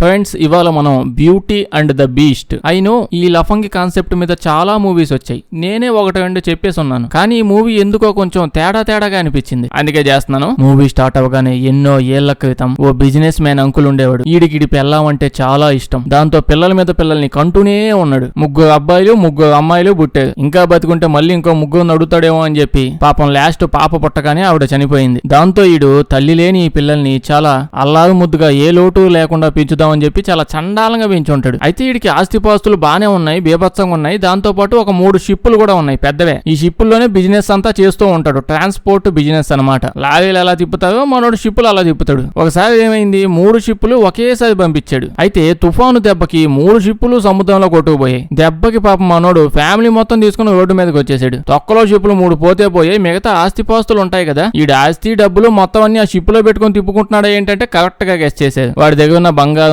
Friends, ఇవాళ మనం beauty and the beast. అయినో ఈ లఫంగి కాన్సెప్ట్ మీద చాలా మూవీస్ వచ్చాయి. నేనే ఒకటి రెండు చెప్పేసి ఉన్నాను, కానీ ఈ మూవీ ఎందుకో కొంచెం తేడాగా అనిపించింది. అందుకే చేస్తున్నాను. మూవీ స్టార్ట్ అవగానే ఎన్నో ఏళ్ల క్రితం ఓ బిజినెస్ మ్యాన్ అంకుల్ ఉండేవాడు. ఈడికి పెళ్ళామంటే చాలా ఇష్టం. దాంతో పిల్లల మీద పిల్లల్ని కంటూనే ఉన్నాడు. 3 అబ్బాయిలు 3 అమ్మాయిలు పుట్టారు. ఇంకా బతికుంటే మళ్ళీ ఇంకో 3 అడుగుతాడేమో అని చెప్పి పాపం లాస్ట్ పాప పుట్టగానే ఆవిడ చనిపోయింది. దాంతో ఈడు తల్లి లేని ఈ పిల్లల్ని చాలా అల్లారు ముద్దుగా ఏ లోటు లేకుండా పెంచుదాం అని చెప్పి చాలా చండాలంగా పెంచి ఉంటాడు. అయితే వీడికి ఆస్తిపాస్తులు బానే ఉన్నాయి, బేభత్సంగా ఉన్నాయి. దాంతో పాటు ఒక 3 షిప్పులు కూడా ఉన్నాయి పెద్దవే. ఈ షిప్పుల్లోనే బిజినెస్ అంతా చేస్తూ ఉంటాడు. ట్రాన్స్పోర్ట్ బిజినెస్ అన్నమాట. లారీలు ఎలా తిప్పుతావో మనోడు షిప్పులు అలా తిప్పుతాడు. ఒకసారి ఏమైంది, 3 షిప్పులు ఒకేసారి పంపించాడు. అయితే తుఫాను దెబ్బకి 3 షిప్పులు సముద్రంలో కొట్టుకుపోయాయి. దెబ్బకి పాపం మనోడు ఫ్యామిలీ మొత్తం తీసుకుని రోడ్డు మీదకి వచ్చేసాడు. తొక్కలో షిప్పులు 3 పోతే పోయాయి, మిగతా ఆస్తిపాస్తులు ఉంటాయి కదా, ఈ ఆస్తి డబ్బులు మొత్తం అన్ని ఆ షిప్పులో పెట్టుకుని తిప్పుకుంటున్నాడా ఏంటంటే కరెక్ట్ గా గెస్ చేశారు. వాడి దగ్గర ఉన్న బంగారము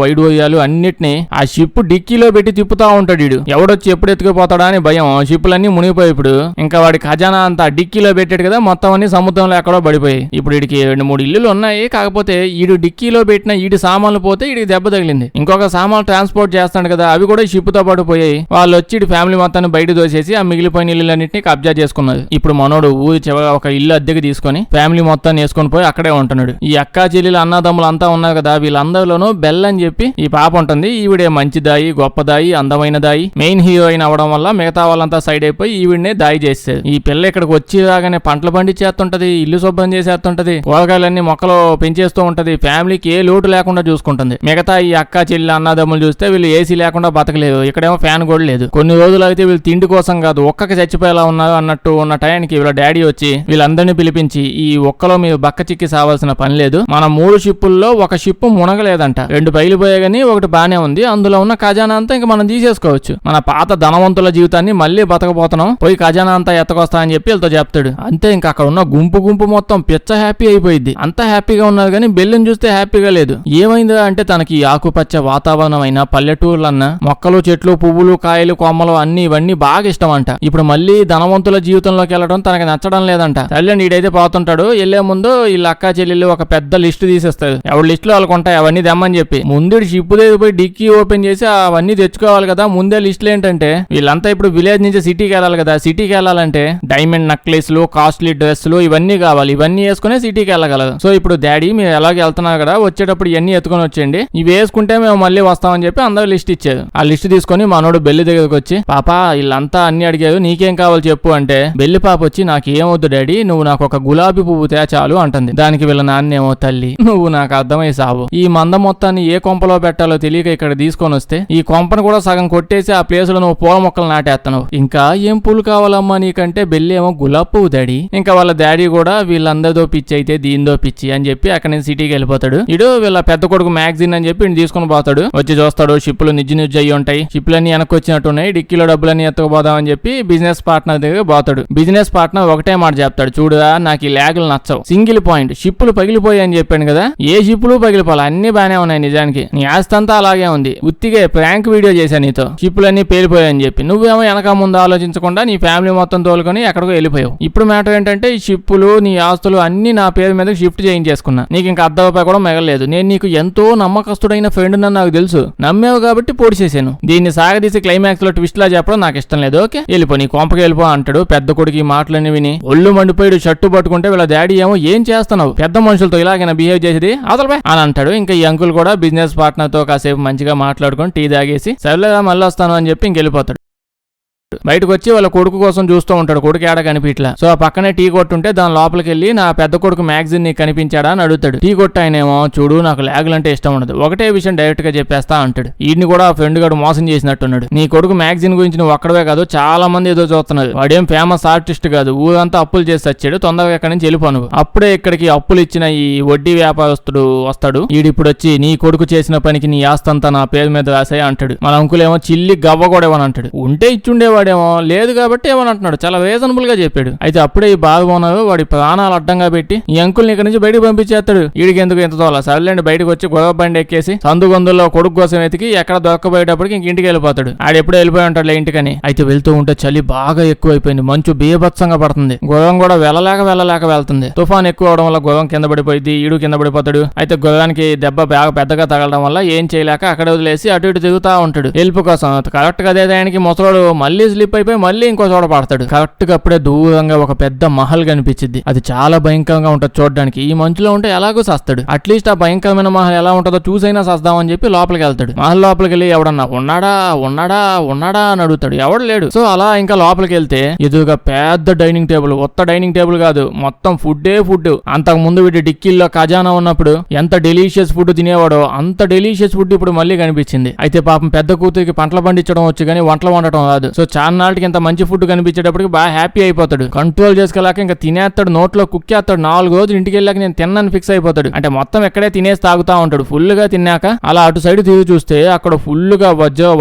వైడూర్యాలు అన్నిటిని ఆ షిప్ డిక్కీలో పెట్టి తిప్పుతా ఉంటాడు. వీడు ఎవడొచ్చి ఎప్పుడు ఎత్తుకుపోతాడా అని భయం. షిప్పులన్నీ మునిగిపోయి ఇప్పుడు ఇంకా వాడి ఖజానా అంతా డిక్కీలో పెట్టాడు కదా, మొత్తం అన్ని సముద్రంలో ఎక్కడో పడిపోయి. ఇప్పుడు వీడికి 2-3 ఇల్లులు ఉన్నాయి. కాకపోతే ఈడు డిక్కీలో పెట్టిన ఈడి సామాన్లు పోతే వీడికి దెబ్బ తగిలింది. ఇంకొక సామాన్లు ట్రాన్స్పోర్ట్ చేస్తాడు కదా, అవి కూడా షిప్ తో పాటు పోయాయి. వాళ్ళు వచ్చి ఇటు ఫ్యామిలీ మొత్తాన్ని బయట దోసేసి ఆ మిగిలిపోయిన ఇల్లులన్నింటినీ కబ్జా చేసుకున్నారు. ఇప్పుడు మనోడు ఊరి చివర ఒక ఇల్లు అద్దెకి తీసుకొని ఫ్యామిలీ మొత్తాన్ని వేసుకొని పోయి అక్కడే ఉంటున్నాడు. ఈ అక్కా చెల్లెలు అన్నదమ్ములు అంతా ఉన్నారు కదా, వీళ్ళందరిలోనూ బెల్ అని చెప్పి ఈ పాప ఉంటుంది. ఈవిడే మంచిదాయి, గొప్పదాయి, అందమైనదాయి, మెయిన్ హీరోయిన్ అవడం వల్ల మిగతా వాళ్ళంతా సైడ్ అయిపోయి ఈవిడనే దాయి చేస్తారు. ఈ పిల్ల ఇక్కడికి వచ్చి రాగానే పంటలు పండించేస్తుంటది, ఇల్లు శుభ్రం చేసేస్తుంటది, కూరగాయలన్నీ మొక్కలు పెంచేస్తూ ఉంటది, ఫ్యామిలీకి ఏ లోటు లేకుండా చూసుకుంటుంది. మిగతా ఈ అక్క చెల్లి అన్నదమ్ములు చూస్తే వీళ్ళు ఏసీ లేకుండా బతకలేదు, ఇక్కడేమో ఫ్యాన్ కూడా లేదు. కొన్ని రోజులు అయితే వీళ్ళు తిండి కోసం కాదు ఒక్కకి చచ్చిపోయేలా ఉన్నారు అన్నట్టు ఉన్న టైంకి వీళ్ళ డాడీ వచ్చి వీళ్ళందరినీ పిలిపించి, ఈ ఒక్కలో మీరు బక్క చిక్కి సావాల్సిన పని లేదు, మన 3 షిప్పుల్లో ఒక షిప్పు మునగలేదంట, 2 బయలుపోయా గానీ ఒకటి బానే ఉంది, అందులో ఉన్న ఖజానా అంతా ఇంకా మనం తీసేసుకోవచ్చు, మన పాత ధనవంతుల జీవితాన్ని మళ్ళీ బతకపోతున్నాం, పోయి ఖజానా అంతా ఎత్తకొస్తా అని చెప్పి వీళ్ళతో చెప్తాడు. అంతే, ఇంకా అక్కడ ఉన్న గుంపు మొత్తం పిచ్చ హ్యాపీ అయిపోయింది. అంతా హ్యాపీగా ఉన్నారు కానీ బెల్లిని చూస్తే హ్యాపీగా లేదు. ఏమైందా అంటే తనకి ఆకుపచ్చ వాతావరణం అయినా పల్లెటూర్లన్నా మొక్కలు, చెట్లు, పువ్వులు, కాయలు, కొమ్మలు ఇవన్నీ బాగా ఇష్టం అంట. ఇప్పుడు మళ్ళీ ధనవంతుల జీవితంలోకి వెళ్ళడం తనకి నచ్చడం లేదంట. తల్లి నీడైతే పోతుంటాడు. వెళ్లే ముందు వీళ్ళ అక్కా చెల్లెళ్ళు ఒక పెద్ద లిస్ట్ తీసేస్తారు. ఎవరి లిస్టులో వాళ్ళకు ఉంటాయి అవన్నీ తెమ్మని చెప్పి. ముందు షిప్ దగ్గర పోయి డిక్కీ ఓపెన్ చేసి అవన్నీ తెచ్చుకోవాలి కదా. ముందే లిస్టులు ఏంటంటే వీళ్ళంతా ఇప్పుడు విలేజ్ నుంచి సిటీకి వెళ్ళాలి కదా. సిటీకి వెళ్ళాలంటే డైమండ్ నెక్లెస్లు, కాస్ట్లీ డ్రెస్సులు ఇవన్నీ కావాలి. ఇవన్నీ వేసుకునే సిటీకి వెళ్ళగలరు. సో ఇప్పుడు డాడీ మీరు ఎలాగే వెళ్తున్నారు కదా, వచ్చేటప్పుడు ఇవన్నీ ఎత్తుకొని వచ్చేయండి, ఇవి వేసుకుంటే మేము మళ్ళీ వస్తామని చెప్పి అందరూ లిస్ట్ ఇచ్చారు. ఆ లిస్ట్ తీసుకొని మనోడు బెల్లి దగ్గరకు వచ్చి, పాపా వీళ్ళంతా అన్ని అడిగారు, నీకేం కావాలి చెప్పు అంటే, బెల్లి పాప వచ్చి నాకు ఏమొద్దు డాడీ, నువ్వు నాకు ఒక గులాబీ పువ్వు తే చాలు అంటుంది. దానికి వీళ్ళ నాన్నేమో, తల్లి నువ్వు నాకు అర్థమై సావు, ఈ మంద మొత్తాన్ని ఏ కొంపలో పెట్టాలో తెలియక ఇక్కడ తీసుకొని వస్తే ఈ కొంపను కూడా సగం కొట్టేసి ఆ ప్లేస్ లో నువ్వు పూల మొక్కలు నాటేస్తున్నావు, ఇంకా ఏం పూలు కావాలమ్మా నీకంటే, బెల్లి ఏమో గులాబీ పువ్వు డాడీ. ఇంకా వాళ్ళ డాడీ కూడా వీళ్ళందరిదో పిచ్చి అయితే దీందో పిచ్చి అని చెప్పి అక్కడి నుంచి సిటీకి వెళ్ళిపోతాడు. ఇడు వీళ్ళ పెద్ద కొడుకు మ్యాగజైన్ అని చెప్పి తీసుకుని పోతాడు. వచ్చి చూస్తాడు షిప్పులు నిజ్జు అయ్యి ఉంటాయి, షిప్పులన్నీ వెనక్కి వచ్చినట్టున్నాయి, డిక్కీలో డబ్బులన్నీ ఎత్తుకుపోదామని చెప్పి బిజినెస్ పార్ట్నర్ దగ్గర పోతాడు. బిజినెస్ పార్ట్నర్ ఒకటే మాట చెప్తాడు, చూడురా నాకు ఈ ల్యాగులు నచ్చవు, సింగిల్ పాయింట్ షిప్పులు పగిలిపోయాయి అని చెప్పాను కదా, ఏ షిప్పులు పగిలిపోవాలి, అన్ని బానే ఉన్నాయి, నిజానికి నీ ఆస్తి అంతా అలాగే ఉంది, ఉత్తిగే ప్రాంక్ వీడియో చేశా నీతో, షిప్పులన్నీ పేలిపోయాయని చెప్పి నువ్వేమో వెనక ముందు ఆలోచించకుండా నీ ఫ్యామిలీ మొత్తం తోలుకొని ఎక్కడికో వెళ్ళిపోయావు. ఇప్పుడు మ్యాటర్ ఏంటంటే ఈ షిప్పులు నీ ఆస్తులు అన్ని నా పేరు మీద షిఫ్ట్ చేయించేసుకున్నా, నీకు ఇంకా ₹1 కూడా మిగలేదు. నేను నీకు ఎంతో నమ్మకస్తుడైన ఫ్రెండ్ నన్ను నాకు తెలుసు, నమ్మేవు కాబట్టి పొడి చేశాను, దీన్ని సాగదీసి క్లైమాక్స్ లో ట్విస్ట్ లా చెప్పడం నాకు ఇష్టం లేదు, ఓకే వెళ్ళిపో నీ కొంపకి వెళ్ళిపో అంటాడు. పెద్ద కొడుకు ఈ మాటలన్నీ విని ఒళ్ళు మండిపోయాడు. షర్టు పట్టుకుంటే వీళ్ళ డాడీ ఏమో ఏం చేస్తున్నావు, పెద్ద మనుషులతో ఇలాగైనా బిహేవ్ చేసేది అవతలపై అని అంటాడు. ఇంకా ఈ అంకుల్ కూడా బిజినెస్ పార్ట్నర్ తో కాసేపు మంచిగా మాట్లాడుకొని టీ తాగేసి సరేలేదా మళ్ళీ వస్తాను అని చెప్పి ఇంకెళ్ళిపోతాడు. బయటకు వచ్చి వాళ్ళ కొడుకు కోసం చూస్తూ ఉంటాడు. కొడుకు ఏడ కనిపించలా. సో ఆ పక్కనే టీ కొట్టుంటే దాని లోపలికి వెళ్ళి నా పెద్ద కొడుకు మ్యాగజైన్ నీకు కనిపించాడా అని అడుగుతాడు. టీ కొట్టు ఆయనేమో, చూడు నాకు ల్యాగులు అంటే ఇష్టం ఉండదు, ఒకటే విషయం డైరెక్ట్ గా చెప్పేస్తా అంటాడు. ఈయన్ని కూడా ఫ్రెండ్ గారు మోసం చేసినట్టున్నాడు. నీ కొడుకు మ్యాగజైన్ గురించి నువ్వు ఒక్కడవే కాదు చాలా మంది ఏదో చూస్తున్నారు, వాడేం ఫేమస్ ఆర్టిస్ట్ కాదు, ఊరంతా అప్పులు చేసి వచ్చాడు, తొందరగా ఎక్కడి నుంచి వెళ్ళిపోను. అప్పుడే ఇక్కడికి అప్పులు ఇచ్చిన ఈ వడ్డీ వ్యాపారస్తుడు వస్తాడు. ఈడిప్పుడు వచ్చి నీ కొడుకు చేసిన పనికి నీ ఆస్తంతా నా పేరు మీద రాసాయి అంటాడు. మన అంకులేమో చిల్లి గవ్వ కూడా ఇవ్వని అంటాడు. ఉంటే ఇచ్చుండే వాడేమో లేదు కాబట్టి ఏమని అంటున్నాడు, చాలా రీజనబుల్ గా చెప్పాడు. అయితే అప్పుడే ఈ బాధపోనాడు వాడి ప్రాణాలు అడ్డంగా పెట్టి ఈ అంకుల్ని ఇక్కడ నుంచి బయటకు పంపించేస్తాడు. వీడికి ఎందుకు ఎంత తోల సర్లేండి బయటకు వచ్చి గొడవ బండి ఎక్కేసి సందు గొందుల్లో కొడుకు కోసం వెతికి ఎక్కడ దొరకపోయేటప్పటికి ఇంక ఇంటికి వెళ్ళిపోతాడు. ఆడు ఎప్పుడో వెళ్ళిపోయి ఉంటాడు ఇంటికని. అయితే వెళ్తూ ఉంటే చలి బాగా ఎక్కువైపోయింది, మంచు బీభత్సంగా పడుతుంది, గుర్రం కూడా వెళ్ళలేక వెళ్తుంది. తుఫాన్ ఎక్కువ అవడం వల్ల గుర్రం కింద పడిపోయింది, ఈడు కింద పడిపోతాడు. అయితే గుర్రానికి దెబ్బ బాగా పెద్దగా తగలడం వల్ల ఏం చేయలేక అక్కడ వదిలేసి అటు ఇటు తిరుగుతా ఉంటాడు హెల్ప్ కోసం. కరెక్ట్ గా అదే దానికి ముసలోడు మళ్ళీ స్లిప్ అయిపోయి మళ్ళీ ఇంకో చోట పడతాడు. కరెక్ట్ గా అప్పుడే దూరంగా ఒక పెద్ద మహల్ కనిపించింది. అది చాలా భయంకరంగా ఉంటది చూడడానికి. ఈ మంచులో ఉంటే ఎలాగో సస్తాడు. అట్లీస్ట్ ఆ భయంకరమైన మహల్ ఎలా ఉంటుందో చూసైనా సస్తామని చెప్పి లోపలికి వెళ్తాడు. మహల్ లోపలికి వెళ్ళి ఎవడన్నా ఉన్నాడా అని అడుగుతాడు. ఎవడు లేడు. సో అలా ఇంకా లోపలికి వెళ్తే ఎదురుగా పెద్ద డైనింగ్ టేబుల్, కొత్త డైనింగ్ టేబుల్ కాదు, మొత్తం ఫుడ్. అంతకు ముందు వీటి డిక్కీల్లో ఖజానా ఉన్నప్పుడు ఎంత డెలీషియస్ ఫుడ్ తినేవాడో అంత డెలీషియస్ ఫుడ్ ఇప్పుడు మళ్ళీ కనిపించింది. అయితే పాపం పెద్ద కూతురికి పంటలు పండించడం వచ్చు కానీ వంటలు వండటం రాదు. సో చాన్నాళ్ళకి ఇంత మంచి ఫుడ్ కనిపించేటప్పటికి బాగా హ్యాపీ అయిపోతాడు. కంట్రోల్ చేసుకోలేక ఇంకా తినేస్తాడు, నోట్లో కుక్కేస్తాడు. 4 రోజులు ఇంటికి వెళ్ళాక నేను తిన్నాను ఫిక్స్ అయిపోతాడు. అంటే మొత్తం ఎక్కడే తినేసి తాగుతా ఉంటాడు. ఫుల్ గా తిన్నాక అలా అటు సైడ్ తిరిగి చూస్తే అక్కడ ఫుల్ గా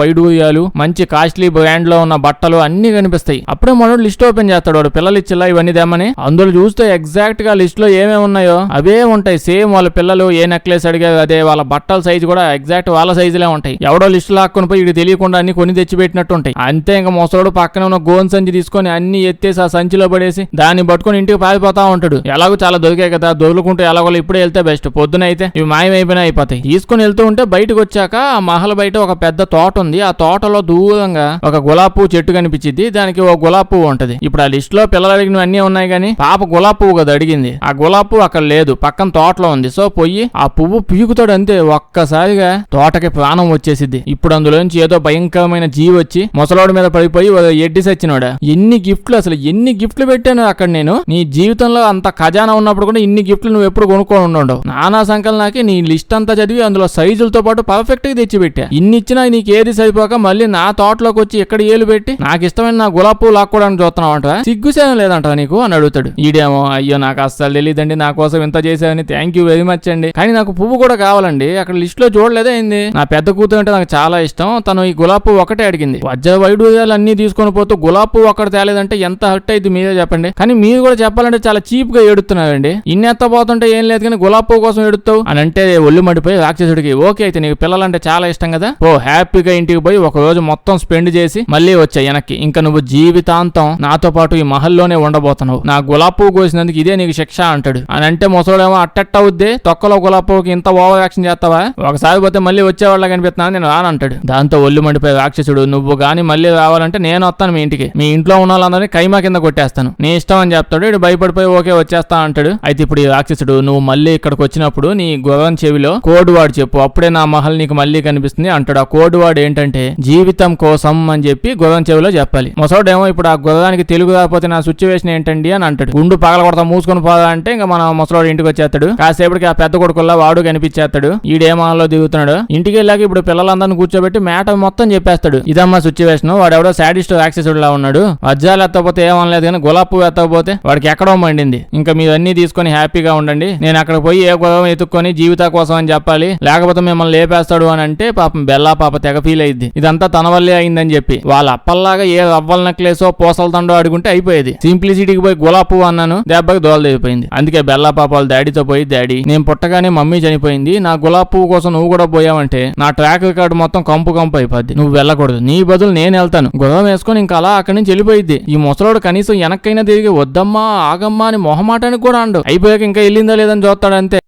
వైడూయాలు, మంచి కాస్ట్లీ బ్రాండ్ లో ఉన్న బట్టలు అన్ని కనిపిస్తాయి. అప్పుడే మనోడు లిస్ట్ ఓపెన్ చేస్తాడు. వాడు పిల్లలు ఇచ్చిలా ఇవన్నీ దేమని. అందులో చూస్తే ఎగ్జాక్ట్ గా లిస్ట్ లో ఏమేమి ఉన్నాయో అవే ఉంటాయి. సేమ్ వాళ్ళ పిల్లలు ఏ నెక్లెస్ అడిగారు అదే, వాళ్ళ బట్టల సైజు కూడా ఎగ్జాక్ట్ వాళ్ళ సైజులే ఉంటాయి. ఎవడో లిస్ట్ లాక్కొని పోయి ఇది తెలియకుండా అన్ని కొని తెచ్చిపెట్టినట్టు ఉంటాయి. అంతే ఇంకా ముసలోడు పక్కన ఉన్న గోన్ సంచి తీసుకొని అన్ని ఎత్తేసి ఆ సంచిలో పడేసి దాన్ని పట్టుకొని ఇంటికి పారిపోతా ఉంటాడు. ఎలాగో చాలా దొరికాయి కదా, దొరుకుంటే ఎలాగో ఇప్పుడే వెళ్తే బెస్ట్, పొద్దున అయితే ఇవి మాయమైపోయినా అయిపోతాయి. తీసుకుని వెళ్తూ ఉంటే బయటకు వచ్చాక ఆ మహల్ బయట ఒక పెద్ద తోట ఉంది. ఆ తోటలో దూరంగా ఒక గులాబీ పువ్వు చెట్టు కనిపించింది. దానికి ఒక గులాబీ పువ్వు ఉంటది. ఇప్పుడు ఆ లిస్ట్ లో పిల్లలు అడిగినవి అన్ని ఉన్నాయి కానీ పాప గులాబీ పువ్వు కదా అడిగింది. ఆ గులాబీ పువ్వు అక్కడ లేదు, పక్కన తోటలో ఉంది. సో పోయి ఆ పువ్వు పీకుతాడు. అంతే ఒక్కసారిగా తోటకి ప్రాణం వచ్చేసిద్ది. ఇప్పుడు అందులోంచి ఏదో భయంకరమైన జీవి వచ్చి ముసలోడి మీద పడిపోయి ఎడ్డి సచ్చినోడా. ఎన్ని గిఫ్ట్లు పెట్టాను అక్కడ నేను. నీ జీవితంలో అంత ఖజానా ఉన్నప్పుడు కూడా ఇన్ని గిఫ్ట్లు నువ్వు ఎప్పుడు కొనుక్కొని ఉండవు. నానా సంకల్ నాకి నీ లిస్ట్ అంతా చదివి అందులో సైజులతో పాటు పర్ఫెక్ట్ గా తెచ్చి పెట్టా. ఇన్ని ఇచ్చినా నీకు ఏది సరిపోక మళ్ళీ నా తోటలోకి వచ్చి ఎక్కడ ఏలు పెట్టి నాకు ఇష్టమైన నా గులాబీ పువ్వు లాక్కోవడానికి చూస్తున్నావు అంట. సిగ్గుసేనం లేదంట నీకు అని అడుగుతాడు. ఈడేమో అయ్యో నాకు అస్సలు తెలియదండి, నా కోసం ఇంత చేశారని థ్యాంక్ యూ వెరీ మచ్ అండి, కానీ నాకు పువ్వు కూడా కావాలండి, అక్కడ లిస్ట్ లో చూడలేదే ఏంది. నా పెద్ద కూతురు అంటే నాకు చాలా ఇష్టం, తను ఈ గులాబీ పువ్వు ఒకటే అడిగింది. వైడూర్యాలు అన్ని తీసుకొని పోతూ గులాబీ పువ్వు ఒక్కడ తేలేదంటే ఎంత హర్ట్ అయింది మీరే చెప్పండి. కానీ మీరు కూడా చెప్పాలంటే చాలా చీప్ గా ఏడుతున్నారండి. ఇన్ని ఎత్తపోతుంటే ఏం లేదు కానీ గులాబీ పువ్వు కోసం ఏడుతావు అని అంటే ఒళ్ళు మడిపోయి రాక్షసుడికి ఓకే అయితే నీకు పిల్లలంటే చాలా ఇష్టం కదా, ఓ హ్యాపీగా ఇంటికి పోయి ఒక రోజు మొత్తం స్పెండ్ చేసి మళ్ళీ వచ్చాయి వెనక్కి. ఇంకా నువ్వు జీవితాంతం నాతో పాటు ఈ మహల్లోనే ఉండబోతున్నావు, నా గులాబీ పువ్వు కోసినందుకు ఇదే నీకు శిక్ష అంటాడు. అని అంటే ముసలోడేమో అట్టట్ట అవుద్ది, తొక్కలో గులాబీ పువ్వుకి ఇంత ఓవర్ యాక్షన్ చేస్తావా, ఒకసారి పోతే మళ్ళీ వచ్చేవాళ్ళ కనిపిస్తున్నాను నేను రానంటాడు. దాంతో ఒళ్ళు మండిపోయి రాక్షసుడు నువ్వు గాని మళ్ళీ రావాలంటే నేను వస్తాను మీ ఇంటికి, మీ ఇంట్లో ఉన్న వాళ్ళందరినీ కైమా కింద కొట్టేస్తాను, నీ ఇష్టం అని చెప్తాడు. ఇటు భయపడిపోయి ఓకే వచ్చేస్తా అంటాడు. అయితే ఇప్పుడు ఈ రాక్షసుడు నువ్వు మళ్ళీ ఇక్కడికి వచ్చినప్పుడు నీ గుర్రం చెవిలో కోడ్ వాడు చెప్పు, అప్పుడే నా మహల్ నీకు మళ్ళీ కనిపిస్తుంది అంటాడు. ఆ కోడ్ వాడు ఏంటంటే జీవితం కోసం అని చెప్పి గుర్రం చెవిలో చెప్పాలి. ముసోడేమో ఇప్పుడు ఆ గుర్రానికి తెలుగు రాకపోతే నా సిచ్యువేషన్ ఏంటండి అని అంటాడు. గుండు పగల కొడతా మూసుకొని పోదా అంటే ఇంకా మన ముసలోడు ఇంటికి వచ్చేస్తాడు. కాసేపటికి ఆ పెద్ద కొడుకుల్లా వాడు కనిపించేస్తాడు. ఈడేమాలో దిగుతున్నాడు. ఇంటికి వెళ్ళాక ఇప్పుడు పిల్లలందరినీ కూర్చోబెట్టి మ్యాటర్ మొత్తం చెప్పేస్తాడు. ఇదమ్మా సిచ్యువేషన్, వాడెవడో సాడిస్ట్ రాక్షసుడు లా ఉన్నాడు, వజ్రాలు ఎత్తకపోతే ఏమనలేదు కానీ గులాబీ పువ్వు ఎత్తకపోతే వాడికి ఎక్కడో మండింది, ఇంకా మీరు అన్ని తీసుకొని హ్యాపీగా ఉండండి, నేను అక్కడ పోయి ఏ గుర్రం ఎత్తుక్కొని జీవితా కోసం అని చెప్పాలి, లేకపోతే మిమ్మల్ని లేపేస్తాడు అని అంటే పాపం బెల్లా పాప తెగ ఫీల్ అయింది. ఇదంతా తన వల్లే అయిందని చెప్పి వాళ్ళ అప్పల్లాగా ఏ రవ్వల నెక్లేసో పూసల దండో అడుగుంటే అయిపోయేది. సింప్లిసిటీకి పోయి గులాబీ పువ్వు అన్నాను, దెబ్బకి దోలదైపోయింది. అందుకే బెల్లా పాప వాళ్ళ డాడీతో పోయి డాడీ నేను పుట్టగానే మమ్మీ చనిపోయింది, నా గులాబీ పువ్వు కోసం నువ్వు కూడా పోయావంటే నా ట్రాక్ రికార్డు మొత్తం కంపు అయిపోద్ది, నువ్వు వెళ్ళకూడదు, నీ బదులు నేను వెళ్తాను, గుర్రం వేసుకొని ఇంకా అలా అక్కడి నుంచి వెళ్ళిపోయింది. ఈ ముసలోడు కనీసం వెనక్కైనా తిరిగి వద్దమ్మా ఆగమ్మా అని మొహమాటానికి కూడా అండు. అయిపోయాక ఇంకా వెళ్ళిందా లేదని చూస్తాడు అంతే.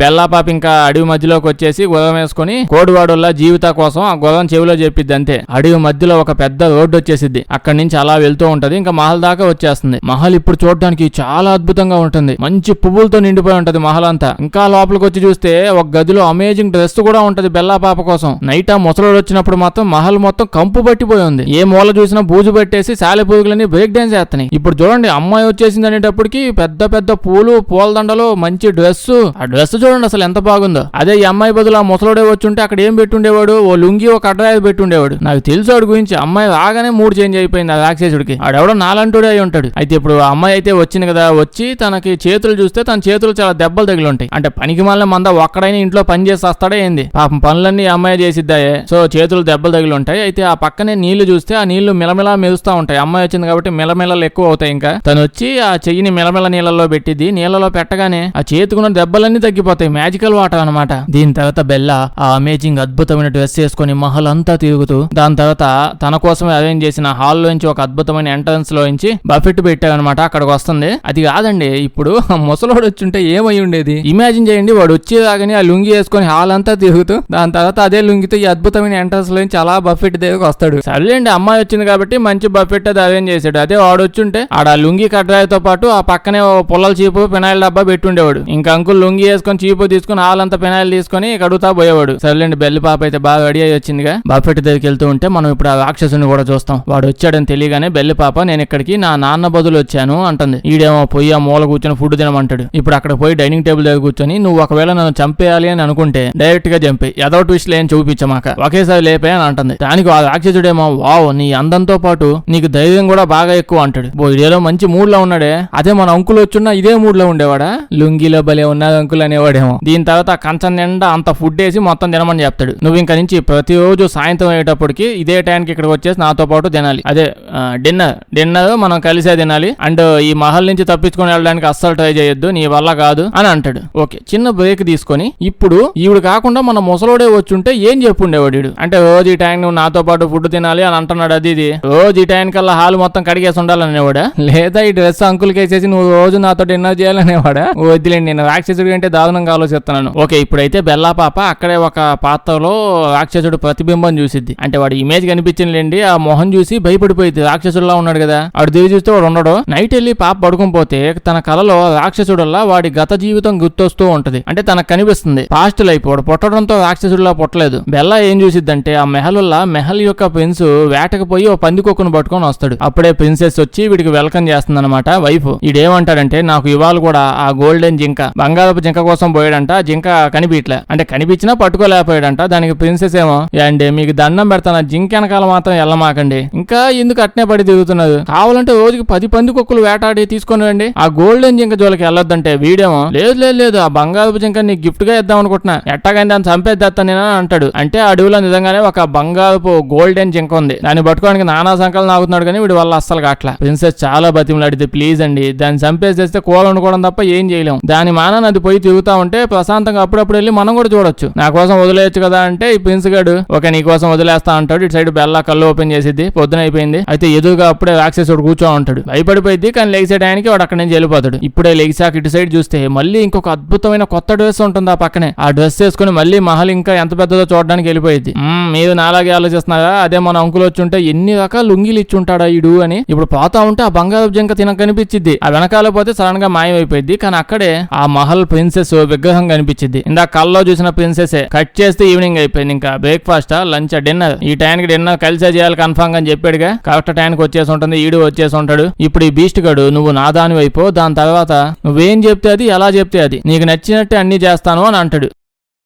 బెల్లాపాప ఇంకా అడవి మధ్యలోకి వచ్చేసి గుర్రం వేసుకుని కోడివాడుల్లా జీవిత కోసం ఆ గుర్రం చెవిలో చెప్పిద్ది అంతే. అడవి మధ్యలో ఒక పెద్ద రోడ్డు వచ్చేసిద్ది. అక్కడి నుంచి అలా వెళ్తూ ఉంటది. ఇంకా మహల్ దాకా వచ్చేస్తుంది. మహల్ ఇప్పుడు చూడడానికి చాలా అద్భుతంగా ఉంటుంది. మంచి పువ్వులతో నిండిపోయి ఉంటది మహల్ అంతా. ఇంకా లోపలికి వచ్చి చూస్తే ఒక గదిలో అమేజింగ్ డ్రెస్ కూడా ఉంటది బెల్లాపాప కోసం. నైట్ ఆ ముసలోడు వచ్చినప్పుడు మాత్రం మహల్ మొత్తం కంపు పట్టిపోయి ఉంది. ఏ మూల చూసినా బూజు పెట్టేసి శాలి పురుగులని బ్రేక్ డాన్స్ చేస్తున్నాయి. ఇప్పుడు చూడండి అమ్మాయి వచ్చేసింది అనేటప్పటికి పెద్ద పెద్ద పూలు పూలదండలు మంచి డ్రెస్. ఆ డ్రెస్ డ్రెస్ చూడండి అసలు ఎంత బాగుందో. అదే ఈ అమ్మాయి బదులు ఆ ముసలోడే వచ్చుంటే అక్కడ ఏం పెట్టుండేవాడు, ఓ లుంగి ఒక అడ్రాయి పెట్టుండేవాడు. నాకు తెలుసు వాడి గురించి. అమ్మాయి రాగానే మూడు చేంజ్ అయిపోయింది ఆ రాక్షసుడికి. ఆడెవడో నాలంటూడే అయి ఉంటాడు. అయితే ఇప్పుడు ఆ అమ్మాయి అయితే వచ్చింది కదా, వచ్చి తనకి చేతులు చూస్తే తన చేతులు చాలా దెబ్బలు తగిలి ఉంటాయి. అంటే పనికి మాలిన మంద ఒక్కడైనా ఇంట్లో పని చేసి వస్తాడే ఏంది, పాపం పనులన్నీ అమ్మాయి చేసిద్దాయే. సో చేతులు దెబ్బలు తగిలి ఉంటాయి. అయితే ఆ పక్కనే నీళ్లు చూస్తే ఆ నీళ్లు మిలమిలా మెరుస్తా ఉంటాయి. అమ్మాయి వచ్చింది కాబట్టి మిలమిలలు ఎక్కువ అవుతాయి. ఇంకా తను వచ్చి ఆ చెయ్యిని మిలమిల నీళ్ళలో పెట్టిద్ది. నీళ్ళలో పెట్టగానే ఆ చేతుకున్న దెబ్బలన్నీ తగ్గిపోతాయి. మ్యాజికల్ వాటర్ అనమాట. దీని తర్వాత బెల్లా ఆ అమేజింగ్ అద్భుతమైన డ్రెస్ వేసుకుని మహల్ అంతా తిరుగుతూ, దాని తర్వాత తన కోసమే అరేంజ్ చేసిన హాల్ లోంచి ఒక అద్భుతమైన ఎంట్రన్స్ లోంచి బఫెట్ పెట్టారనమాట. అక్కడికి వస్తుంది. అది కాదండి, ఇప్పుడు ముసలోడు వచ్చుంటే ఏమై ఉండేది ఇమాజిన్ చేయండి. వాడు వచ్చేదాగానే ఆ లుంగి వేసుకుని హాల్ అంతా తిరుగుతూ, దాని తర్వాత అదే లుంగితో ఈ అద్భుతమైన ఎంట్రన్స్ లోంచి అలా బఫెట్ దగ్గరకు వస్తాడు. సరేలేండి, అమ్మాయి వచ్చింది కాబట్టి మంచి బఫెట్ అది అరేంజ్ చేశాడు. అదే వాడు వచ్చుంటే ఆడ లుంగి కడ్రాయితో పాటు ఆ పక్కనే పుల్లల చీపు పెనాయిల్ డబ్బా పెట్టుండేవాడు. ఇంకా అంకుల్ లుంగి వేసుకొని చీపు తీసుకుని హాల్ అంతా పెనాయిల్ తీసుకొని కడుగుతా పోయేవాడు. సరేలేండి, బెల్లి పాప అయితే బాగా రెడీ అయ్యి వచ్చిందిగా. బఫెట్ దగ్గరికి వెళ్తూ ఉంటే మనం ఇప్పుడు ఆ రాక్షసుని కూడా చూస్తాం. వాడు వచ్చాడని తెలియగానే బెల్లి పాప నేను ఇక్కడికి నా నాన్న బదులు వచ్చాను అంటుంది. ఈడేమో పోయి ఆ మూల కూర్చొని ఫుడ్ తినమంటాడు. ఇప్పుడు అక్కడ పోయి డైనింగ్ టేబుల్ దగ్గర కూర్చొని నువ్వు ఒకవేళ నన్ను చంపేయాలి అని అనుకుంటే డైరెక్ట్ గా చంపే, ఏదో ట్విస్ట్ లేని చూపించమాక, ఒకేసారి లేపే అని అంటుంది. దానికి ఆ రాక్షసుడేమో వావ్ నీ అందంతో పాటు నీకు ధైర్యం కూడా బాగా ఎక్కువ అంటాడు. ఇదేదో మంచి మూడ్ లో ఉన్నాడే, అదే మన అంకుల్ వచ్చున్నా ఇదే మూడ్ లో ఉండేవాడా, లుంగిలో భలే ఉన్నది అంకుల్ అనేవాడేమో. దీని తర్వాత కంచం నిండా అంత ఫుడ్ వేసి మొత్తం తినమని చెప్తాడు. నువ్వు ఇంకా నుంచి ప్రతిరోజు సాయంత్రం అయ్యేటప్పటికి ఇదే టైంకి ఇక్కడికి వచ్చేసి నాతో పాటు తినాలి. అదే డిన్నర్ మనం కలిసే తినాలి. అండ్ ఈ మహల్ నుంచి తప్పించుకొని వెళ్ళడానికి అస్సలు ట్రై చేయొద్దు, నీ వల్ల కాదు అని అంటాడు. ఓకే, చిన్న బ్రేక్ తీసుకొని ఇప్పుడు ఈవిడ కాకుండా మన ముసలోడే వచ్చుంటే ఏం చెప్పుండేవాడు వీడు. అంటే రోజు ఈ టైం నువ్వు నాతో పాటు ఫుడ్ తినాలి అని అంటున్నాడు. అది ఇది రోజు ఈ టైం కల్లా హాల్ మొత్తం కడిగేసి ఉండాలనేవాడా, లేదా ఈ డ్రెస్ అంకుల్ కేసేసి నువ్వు రోజు నాతో డిన్నర్ చేయాలనేవాడా. వద్దులేండి, నేను రాక్షసుడి కంటే దారుణంగా ఆలోచిస్తున్నాను. ఓకే, ఇప్పుడైతే బెల్లా పాప అక్కడే ఒక పాత్రలో రాక్షసుడు ప్రతిబింబం చూసిద్ది. అంటే వాడి ఇమేజ్ కనిపించిందిలేండి, ఆ మొహం చూసి భయపడిపోయింది. రాక్షసుడులా ఉన్నాడు కదా, వాడు దిగి చూస్తే వాడు ఉండడు. నైట్ వెళ్ళి పాప పడుకునిపోతే తన కలలో రాక్షసుడులా వాడి గత జీవితం గుర్తొస్తూ ఉంటది. అంటే తనకు కనిపిస్తుంది పాస్ట్ లైఫ్. వాడు పుట్టడంతో రాక్షసుడులా పుట్టలేదు. బెల్లా ఏం చూసిద్దంటే ఆ మెహల్ యొక్క ప్రిన్స్ వేటకు పోయి ఓ పందికొక్కును పట్టుకొని వస్తాడు. అప్పుడే ప్రిన్సెస్ వచ్చి వీడికి వెల్కమ్ చేస్తుంది అనమాట వైఫ్. ఈడేమంటాడంటే నాకు ఇవాళ కూడా ఆ గోల్డెన్ జింక బంగారపు జింక కోసం పోయాడంట. జింక కనిపించలే, అంటే కనిపించినా పట్టుకోలేకపోయాడంట. దానికి ప్రిన్సెస్ ఏమో అండ్ మీకు దండం పెడతాను, జింక వెనకాల మాత్రం వెళ్ళమాకండి, ఇంకా ఎందుకు అట్నే పడి తిరుగుతున్నది, కావాలంటే రోజుకి 10 పందికొక్కులు వేటాడి తీసుకొని రండి, ఆ గోల్డెన్ జింక జోలికి వెళ్ళొద్దంటే వీడేమో లేదు ఆ బంగారపు జింక నీకు గిఫ్ట్ గా ఇద్దాం అనుకుంటున్నా, ఎట్టాగని దాన్ని చంపేద్దాను నేను అంటాడు. అంటే ఆ అడవిలో నిజంగానే ఒక బంగారపు గోల్డెన్ జింక ఉంది. దాన్ని పట్టుకోవడానికి నానా సంకలు నాగుతున్నాడు కానీ వీడి వల్ల అస్సలు కాట్లా. ప్రిన్సెస్ చాలా బతిమలాడితే ప్లీజ్ అండి దాన్ని చంపేసేస్తే కూల వండుకోవడం తప్ప ఏం చేయలేం, దాని మానాన్ని అది పోయి తిరుగుతా ఉంటే ప్రశాంతంగా అప్పుడప్పుడు వెళ్ళి మనం కూడా చూడొచ్చు, నా కోసం వదిలేయచ్చు కదా అంటే ఈ ప్రిన్స్ గాడు ఓకే నీ కోసం వదిలేస్తా అంటాడు. ఇటు సైడ్ బెల్లా కళ్ళు ఓపెన్ చేసిద్ది. పొద్దున అయిపోయింది. అయితే ఎదురుగా అప్పుడే రాక్షసుడు కూర్చో ఉంటాడు. భయపడిపోయింది కానీ లెగిసే టైంకి వాడు అక్కడి నుంచి వెళ్ళిపోతాడు. ఇప్పుడే లెగిసాక ఇటు సైడ్ చూస్తే మళ్ళీ ఇంకొక అద్భుతమైన కొత్త డ్రెస్ ఉంటుంది ఆ పక్కనే. ఆ డ్రెస్ వేసుకుని మళ్ళీ మహల్ ఇంకా ఎంత పెద్దదో చూడడానికి వెళ్ళిపోయింది. మీరు నాలాగే ఆలోచిస్తున్నారా, అదే మన అంకుల్ వచ్చి ఉంటే ఎన్ని రకాల లుంగిలు ఇచ్చి ఉంటాడా ఈడు అని. ఇప్పుడు పోతా ఉంటే ఆ బంగారు జింక తినక కనిపించింది. ఆ వెనకాల పోతే సడన్ గా మాయమైపోయింది. కానీ అక్కడే ఆ మహల్ ప్రిన్సెస్ విగ్రహం కనిపించింది. ఇందా కల్లో చూసిన ప్రిన్సెసే. కట్ చేస్తే ఈవినింగ్ అయిపోయింది. ఇంకా బ్రేక్ఫాస్ట్ లంచ్ డిన్నర్ ఈ టైంకి డిన్నర్ కలిసే చేయాలి కన్ఫర్మ్ అని చెప్పాడుగా. కరెక్ట్ టైంకి వచ్చేసి ఉంటుంది. ఈడు వచ్చేసి ఉంటాడు. ఇప్పుడు ఈ బీస్ట్ గడు నువ్వు నా దాని వైపు, దాని తర్వాత నువ్వేం చెప్తే అది, ఎలా చెప్తే అది, నీకు నచ్చినట్టే అన్ని చేస్తాను అని అంటాడు.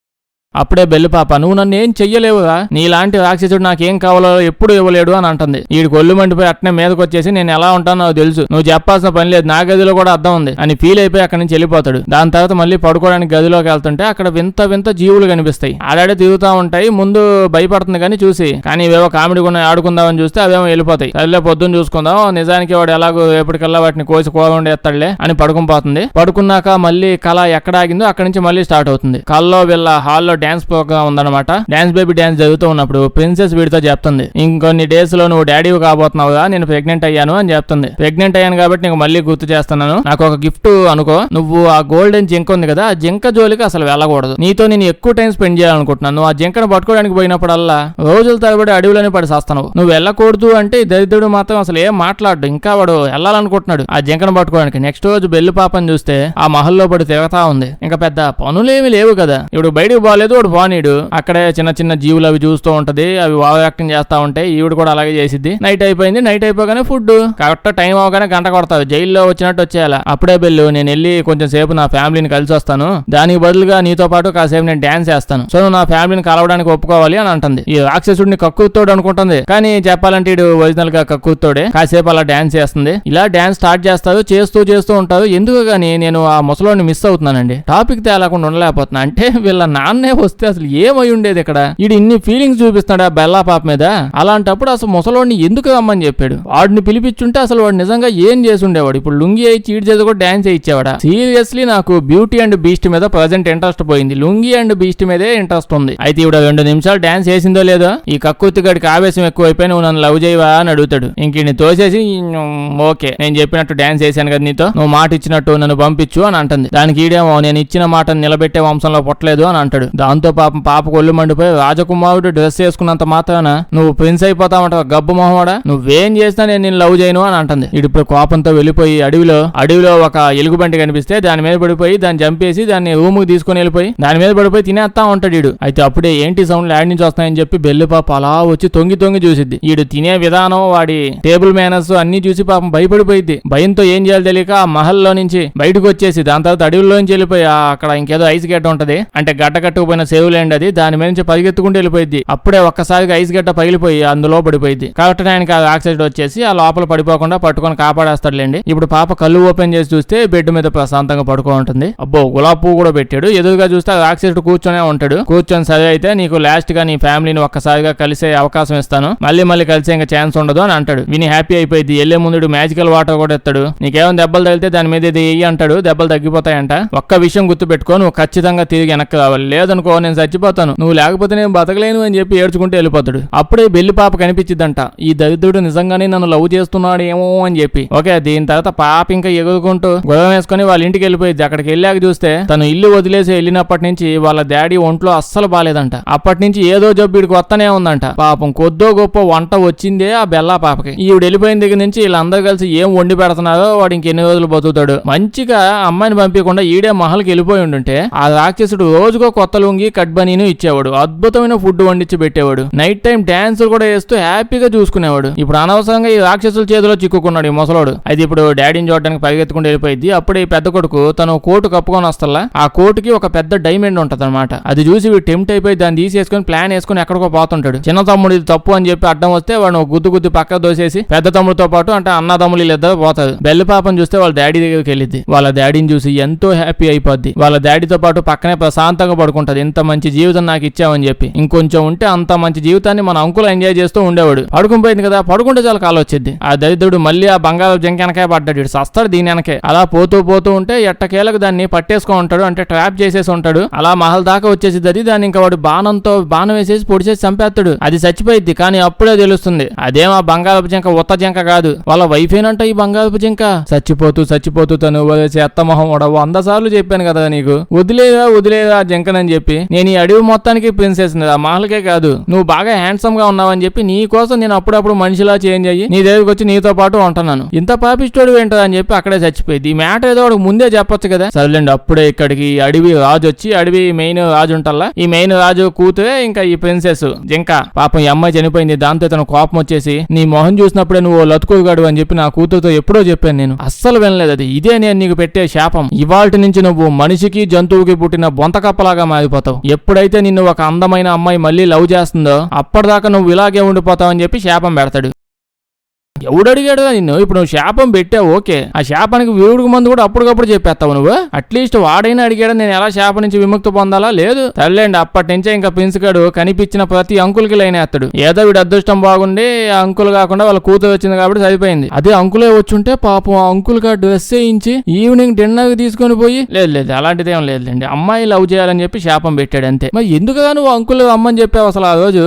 అప్పుడే బెల్లి పాప నువ్వు నన్ను ఏం చెయ్యలేవుగా, నీలాంటి రాక్షసుడు నాకేం కావాలో ఎప్పుడు ఇవ్వలేడు అని అంటుంది. వీడి కొల్లు మండిపోయి అట్నే మీదకి వచ్చేసి నేను ఎలా ఉంటానో నాకు తెలుసు, నువ్వు చెప్పాల్సిన పని లేదు, నా గదిలో కూడా అర్థం ఉంది అని ఫీల్ అయిపోయి అక్కడి నుంచి వెళ్ళిపోతాడు. దాని తర్వాత మళ్ళీ పడుకోవడానికి గదిలోకి వెళ్తుంటే అక్కడ వింత జీవులు కనిపిస్తాయి. ఆడాడే తిరుగుతూ ఉంటాయి. ముందు భయపడుతుంది కానీ చూసి, కానీ ఇవేవో కామెడీ కూడా ఆడుకుందామని చూస్తే అవేమో వెళ్ళిపోతాయి. సరిలే పొద్దున్న చూసుకుందాం, నిజానికి వాడు ఎలాగో ఎప్పటికల్లా వాటిని కోసి కూర వండేస్తాడులే అని పడుకుని. పడుకున్నాక మళ్ళీ కళ ఎక్కడ ఆగిందో అక్కడి నుంచి మళ్ళీ స్టార్ట్ అవుతుంది. కల్లో వీళ్ళ హాల్లో డాన్స్ ప్రోగ్రామ్ ఉందన్నమాట. డాన్స్ బేబీ డాన్స్ జరుగుతూ ఉన్నప్పుడు ప్రిన్సెస్ వీడితో చెప్తుంది, ఇంకొన్ని డేస్ లో నువ్వు డాడీ కాబోతున్నావుగా, నేను ప్రెగ్నెంట్ అయ్యాను అని చెప్తుంది. ప్రెగ్నెంట్ అయ్యాను కాబట్టి నీకు మళ్ళీ గుర్తు చేస్తున్నాను, నాకు ఒక గిఫ్ట్ అనుకో, నువ్వు ఆ గోల్డెన్ జింక ఉంది కదా, ఆ జింక జోలికి అసలు వెళ్ళకూడదు, నీతో నేను ఎక్కువ టైం స్పెండ్ చేయాలనుకుంటున్నాను, నువ్వు ఆ జింకను పట్టుకోవడానికి పోయినప్పుడల్లా రోజుల తరబడి అడవిలోనే పడి చేస్తాను, నువ్వు వెళ్ళకూడదు అంటే ఈ దరిద్రుడు మాత్రం అసలు ఏం మాట్లాడు. ఇంకా వాడు వెళ్ళాలనుకుంటున్నాడు ఆ జింకను పట్టుకోవడానికి. నెక్స్ట్ రోజు బెల్లి పాపని చూస్తే ఆ మహల్లో పడి తిరుగుతా ఉంది. ఇంకా పెద్ద పనులేమి లేవు కదా, ఇప్పుడు బయటకు పోలేదు, తోడు పోనీడు. అక్కడే చిన్న చిన్న జీవులు అవి చూస్తూ ఉంటది, అవి ఓవర్ యాక్టింగ్ చేస్తా ఉంటాయి. ఈవిడ కూడా అలాగే చేసిద్ది. నైట్ అయిపోయింది. నైట్ అయిపోగానే ఫుడ్ కరెక్ట్ టైం అవగానే గంట కొడతావు. జైల్లో వచ్చినట్టు వచ్చేయాల. అప్పుడే బెల్లు, నేను వెళ్ళి కొంచెం సేపు నా ఫ్యామిలీని కలిసి వస్తాను, దానికి బదులుగా నీతో పాటు కాసేపు నేను డాన్స్ చేస్తాను, సో నువ్వు నా ఫ్యామిలీని కలవడానికి ఒప్పుకోవాలి అని అంటుంది. ఈ రాక్షసుడిని కక్కుతోడు అనుకుంటుంది, కానీ చెప్పాలంటే ఇడు ఒరిజినల్ గా కక్కుతోడే. కాసేపు అలా డాన్స్ చేస్తుంది. ఇలా డాన్స్ స్టార్ట్ చేస్తారు. చేస్తూ ఉంటారు. ఎందుకు గానీ నేను ఆ ముసలోని మిస్ అవుతున్నానండి. టాపిక్ తేలకుండా ఉండలేకపోతున్నా. అంటే వీళ్ళ నాన్నే వస్తే అసలు ఏమై ఉండేది ఇక్కడ. ఈడు ఇన్ని ఫీలింగ్స్ చూపిస్తున్నాడు ఆ బెల్లా పాప మీద. అలాంటప్పుడు అసలు ముసలోడిని ఎందుకు రమ్మని చెప్పాడు? వాడిని పిలిపించుంటే అసలు వాడు నిజంగా ఏం చేసి ఉండేవాడు? ఇప్పుడు లుంగి అయి చీట్ చేసి కూడా డాన్స్ ఇచ్చేవాడా? సీరియస్లీ నాకు బ్యూటీ అండ్ బీస్ట్ మీద ప్రజెంట్ ఇంట్రెస్ట్ పోయింది. లుంగి అండ్ బీస్ట్ మీదే ఇంట్రెస్ట్ ఉంది. అయితే ఇప్పుడు 2 నిమిషాలు డాన్స్ చేసిందో లేదో ఈ కక్కుర్తిగాడికి ఆవేశం ఎక్కువైపోయి నువ్వు నన్ను లవ్ చేయవా అని అడుగుతాడు. ఇంక తోసేసి ఓకే నేను చెప్పినట్టు డాన్స్ చేశాను కదా నీతో, నువ్వు మాట ఇచ్చినట్టు నన్ను పంపించు అని అంటుంది. దానికి ఈడేమో నేను ఇచ్చిన మాటను నిలబెట్టే వంశంలో పుట్టలేదు అని అంటాడు. దాంతో పాపకు ఒళ్ళు మండిపోయి రాజకుమారుడు డ్రెస్ చేసుకున్నంత మాత్రాన నువ్వు ప్రిన్స్ అయిపోతావంట గబ్బు మొహమాడా, నువ్వేం చేసినా నేను నిన్ను లవ్ చేయను అని అంటుంది. ఇప్పుడు కోపంతో వెళ్ళిపోయి అడవిలో ఒక ఎలుగుబంటి కనిపిస్తే దాని మీద పడిపోయి దాన్ని చంపేసి దాన్ని రూమ్ కి తీసుకుని వెళ్ళిపోయి దాని మీద పడిపోయి తినేస్తా ఉంటాడు ఈడు. అయితే అప్పుడే ఏంటి సౌండ్ యాడ్ నుంచి వస్తాయని చెప్పి బెల్లి పాప అలా వచ్చి తొంగి చూసిద్ది. ఈడు తినే విధానం వాడి టేబుల్ మేనర్స్ అన్ని చూసి పాపం భయపడిపోయింది. భయంతో ఏం చేయాలి తెలియక ఆ మహల్లో నుంచి బయటకు వచ్చేసి దాని తర్వాత అడవిలోంచి వెళ్ళిపోయి అక్కడ ఇంకేదో ఐస్ గడ్డ ఉంటది, అంటే గడ్డ కట్టుకుపోయిన సేవ్ ల్యాండ్ అది, దాని మీద నుంచి పరిగెత్తుకుంటూ వెళ్ళిపోయింది. అప్పుడే ఒక్కసారిగా ఐస్ గడ్డ పగిలిపోయి అందులో పడిపోయింది. కాబట్టి ఆయనకి ఆ ఆక్సిడెంట్ వచ్చేసి ఆ లోపల పడిపోకుండా పట్టుకొని కాపాడేస్తాడులేండి. ఇప్పుడు పాప కళ్ళు ఓపెన్ చేసి చూస్తే బెడ్ మీద ప్రశాంతంగా పడుకో ఉంటుంది. అబ్బో గులాబ్ పువ్వు కూడా పెట్టాడు. ఎదురుగా చూస్తే ఆ రాక్షసుడు కూర్చొనే ఉంటాడు. కూర్చొని సరే అయితే నీకు లాస్ట్ గా నీ ఫ్యామిలీని ఒక్కసారిగా కలిసే అవకాశం ఇస్తాను, మళ్ళీ కలిసే ఇంకా ఛాన్స్ ఉండదు అని అంటాడు. విని హ్యాపీ అయిపోయింది. వెళ్లే ముందు మ్యాజికల్ వాటర్ కూడా ఎత్తాడు. నీకేమైనా దెబ్బలు తగిలితే దాని మీద ఇది వెయ్యి అంటాడు, దెబ్బలు తగ్గిపోతాయంట. ఒక్క విషయం గుర్తు పెట్టుకో, నువ్వు ఖచ్చితంగా తిరిగి వెనక్కి రావాలి, లేదనుకో నేను చచ్చిపోతాను, నువ్వు లేకపోతే నేను బతకలేను అని చెప్పి ఏడ్చుకుంటూ వెళ్ళిపోతాడు. అప్పుడే బెల్లి పాప కనిపించిద్దంట. ఈ దరిద్రుడు నిజంగానే నన్ను లవ్ చేస్తున్నాడు ఏమో అని చెప్పి. ఓకే దీని తర్వాత పాప ఇంకా ఎగురుకుంటూ గొడవ వేసుకుని వాళ్ళ ఇంటికి వెళ్ళిపోయింది. అక్కడికి వెళ్ళాక చూస్తే తను ఇల్లు వదిలేసి వెళ్ళినప్పటి నుంచి వాళ్ళ డాడీ ఒంట్లో అస్సలు బాలేదంట. అప్పటి నుంచి ఏదో జబ్బు ఇడికి వస్తనే ఉందంట. పాపం కొద్దో గొప్ప వంట వచ్చిందే ఆ బెల్లా పాపకి. ఈవిడ వెళ్ళిపోయిన దగ్గర నుంచి వీళ్ళందరూ కలిసి ఏం వండి పెడుతున్నారో వాడు ఇంకెన్ని రోజులు బతుకుతాడు. మంచిగా అమ్మాయిని పంపించకుండా ఈడే మహల్కి వెళ్ళిపోయి ఉండుంటే ఆ రాక్షసుడు రోజుకో కొత్త లుంగి కట్బనీను ఇచ్చేవాడు, అద్భుతమైన ఫుడ్ వండించి పెట్టేవాడు, నైట్ టైం డాన్స్ కూడా వేస్తూ హ్యాపీగా చూసుకునేవాడు. ఇప్పుడు అనవసరంగా ఈ రాక్షసుల చేతిలో చిక్కుకున్నాడు ఈ ముసలోడు. అయితే ఇప్పుడు డాడీని చూడడానికి పరిగెత్తుకుంటూ వెళ్ళిపోయింది. అప్పుడే ఈ పెద్ద కొడుకు తను కోటు కప్పుకొని వస్తల్లా ఆ కోటుకి ఒక పెద్ద డైమండ్ ఉంటది అనమాట. అది చూసి వీడు టెంప్ట్ అయిపోయి దాన్ని తీసేసుకుని ప్లాన్ వేసుకుని ఎక్కడికో పోతుంటాడు. చిన్న తమ్ముడు ఇది తప్పు అని చెప్పి అడ్డం వస్తే వాడు గుద్దు పక్క దోసేసి పెద్ద తమ్ముడితో పాటు అంటే అన్నదమ్ములు వీళ్ళిద్దరు పోతారు. బెల్లి పాపను చూస్తే వాళ్ళ డాడీ దగ్గరికి వెళ్ళిద్ది. వాళ్ళ డాడీని చూసి ఎంతో హ్యాపీ అయిపోద్ది. వాళ్ళ డాడీతో పాటు పక్కనే ప్రశాంతంగా పడుకుంటది. ఇంత మంచి జీవితం నాకు ఇచ్చావని చెప్పి. ఇంకొంచెం ఉంటే అంత మంచి జీవితాన్ని మన అంకుల్ ఎంజాయ్ చేస్తూ ఉండేవాడు. పడుకుపోయింది కదా, పడుకుంటే చాలా కాలు వచ్చింది. ఆ దరిద్రుడు మళ్ళీ ఆ బంగాళ జంక వెనకే పడ్డాడు. సస్తాడు దీని వెనకే. అలా పోతూ ఉంటే ఎట్టకేలకు దాన్ని పట్టేసుకో ఉంటాడు, అంటే ట్రాప్ చేసేసి ఉంటాడు. అలా మహల్ దాకా వచ్చేసింది అది. దాన్ని ఇంకా వాడు బాణం వేసేసి పొడిచేసి చంపేస్తాడు. అది చచ్చిపోయింది. కానీ అప్పుడే తెలుస్తుంది అదేం ఆ బంగాళపు జింక ఉత్త జింక కాదు, వాళ్ళ వైఫ్ ఏనంట ఈ బంగాళపు జింక. చచ్చిపోతూ తను వదిలేసి ఎత్తమొహం 100 సార్లు చెప్పాను కదా నీకు, వదిలేదా జింకనని చెప్పి. నేను ఈ అడవి మొత్తానికి ప్రిన్సెస్, ఆ మహల్కే కాదు, నువ్వు బాగా హ్యాండ్సమ్ గా ఉన్నావని చెప్పి నీ కోసం నేను అప్పుడప్పుడు మనిషిలా చేంజ్ అయ్యి నీ దగ్గరికి వచ్చి నీతో పాటు ఉంటున్నాను. ఇంత పాపిస్టోడు ఏంటో అని చెప్పి అక్కడే చచ్చిపోయింది. ఈ మ్యాటర్ ఏదో వాడికి ముందే చెప్పొచ్చు కదా. సర్లేండి అప్పుడే ఇక్కడికి అడవి రాజు వచ్చి, అడవి మెయిన్ రాజు ఉంటల్లా, ఈ మెయిన్ రాజు కూతురే ఇంకా ఈ ప్రిన్సెస్ జింక. పాపం ఈ అమ్మాయి చనిపోయింది. దాంతో తన కోపం వచ్చేసి నీ మొహం చూసినప్పుడే నువ్వు లతుకోగాడు అని చెప్పి నా కూతురుతో ఎప్పుడో చెప్పాను నేను, అస్సలు వినలేదు అది. ఇదే నేను నీకు పెట్టే శాపం. ఇవాల్టి నుంచి నువ్వు మనిషికి జంతువుకి పుట్టిన బొంతకప్పలాగా మారిపోతావు. ఎప్పుడైతే నిన్ను ఒక అందమైన అమ్మాయి మళ్ళీ లవ్ చేస్తుందో అప్పటిదాకా నువ్వు ఇలాగే ఉండిపోతావు అని చెప్పి శాపం పెడతాడు. ఎవడడిగాడు నిన్ను? ఇప్పుడు నువ్వు శాపం పెట్టావు, ఓకే, ఆ శాపానికి విరుగుడు మందు కూడా అప్పటికప్పుడు చెప్పేస్తావు నువ్వు. అట్లీస్ట్ వాడైనా అడిగాడు నేను ఎలా శాపం నుంచి విముక్తి పొందాలా? లేదు. తల్లేండి అప్పటి నుంచే ఇంకా ప్రిన్స్ గాడు కనిపించిన ప్రతి అంకుల్కి లైన్ వేస్తాడు. ఏదో వీడు అదృష్టం బాగుండి ఆ అంకుల్ కాకుండా వాళ్ళ కూతురు వచ్చింది కాబట్టి సరిపోయింది. అదే అంకులే వచ్చుంటే పాపం ఆ అంకుల్ గా డ్రెస్ వేయించి ఈవినింగ్ డిన్నర్ తీసుకొని పోయి లేదు అలాంటిది ఏం లేదులేండి, అమ్మాయి లవ్ చేయాలని చెప్పి శాపం పెట్టాడు అంతే. మరి ఎందుకుగా నువ్వు అంకుల్ అమ్మని చెప్పావు అసలు ఆ రోజు?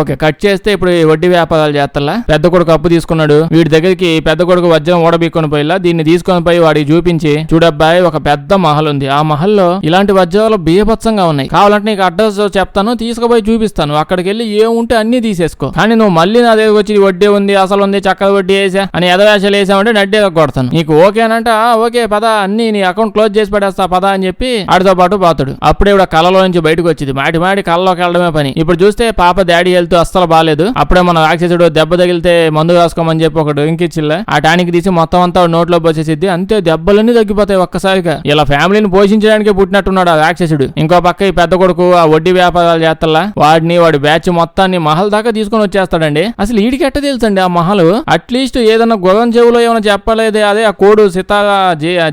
ఓకే కట్ చేస్తే ఇప్పుడు వడ్డీ వ్యాపారాలు చేస్తలా పెద్ద కొడుకు అప్పు తీసుకున్నాడు ఉన్నాడు, వీడి దగ్గరికి పెద్ద కొడుకు వజ్రం ఓడబీక్కొని పోయిలా దీన్ని తీసుకొని పోయి వాడికి చూపించి, చూడబ్బాయి ఒక పెద్ద మహల్ ఉంది, ఆ మహల్లో ఇలాంటి వజ్రాలు బీభత్సంగా ఉన్నాయి, కావాలంటే నీకు అడ్రస్ చెప్తాను తీసుకుపోయి చూపిస్తాను, అక్కడికి వెళ్ళి ఏముంటే అన్ని తీసేసుకో, కానీ నువ్వు మళ్ళీ నా దగ్గర వచ్చి వడ్డీ ఉంది అసలు ఉంది చక్కర వడ్డీ వేసా అని ఎదవేషాలు వేసామంటే నడ్డే కొడతాను, నీకు ఓకేనంటే ఓకే పద అన్ని నీ అకౌంట్ క్లోజ్ చేసి పడేస్తా పద అని చెప్పి ఆడితో పాటు పోతాడు. అప్పుడే కూడా కళ్ళలో నుంచి బయటకు వచ్చింది, మాటి కళ్ళలోకి వెళ్ళడమే పని. ఇప్పుడు చూస్తే పాప డాడీ హెల్త్ అస్సలు బాగాలేదు, అప్పుడే మన రాక్షసుడు దెబ్బ తగిలితే మందు రాసుకోమని చెప్పి ఒక డ్రింక్ ఇచ్చిల్లా ఆ టానిక్ తీసి మొత్తం అంతా నోట్లో పోసేసిద్ది, అంతే దెబ్బలన్నీ తగ్గిపోతాయి ఒక్కసారిగా. ఇలా ఫ్యామిలీని పోషించడానికి పుట్టినట్టున్నాడు ఆ రాక్షసుడు. ఇంకో పక్క ఈ పెద్ద కొడుకు ఆ వడ్డీ వ్యాపారాలు చేస్తల్లా వాడి బ్యాచ్ మొత్తాన్ని మహల్ దాకా తీసుకొని వచ్చేస్తాడండి. అసలు వీడికి ఎట్ట తెలుసండి ఆ మహల్, అట్లీస్ట్ ఏదన్నా గుర్రం చెవులో ఏమైనా చెప్పలేదు, అదే ఆ కోడు సితార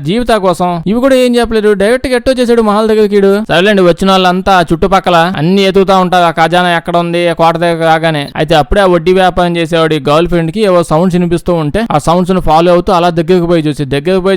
జీవిత కోసం ఇవి కూడా ఏం చెప్పలేదు, డైరెక్ట్ గా ఎట్టొచ్చేసాడు మహల్ దగ్గరికి. సరేలేండి వచ్చిన వాళ్ళంతా చుట్టుపక్కల అన్ని ఎదుగుతా ఉంటారు, ఆ ఖజానా ఎక్కడ ఉంది కోట దగ్గర రాగానే. అయితే అప్పుడే ఆ వడ్డీ వ్యాపారం చేసేవాడి గర్ల్ ఫ్రెండ్ కి ఏవో సౌండ్స్ వినిపిస్తూ ఉంటే ఆ సౌండ్స్ ను ఫాలో అవుతూ అలా దగ్గరకు పోయి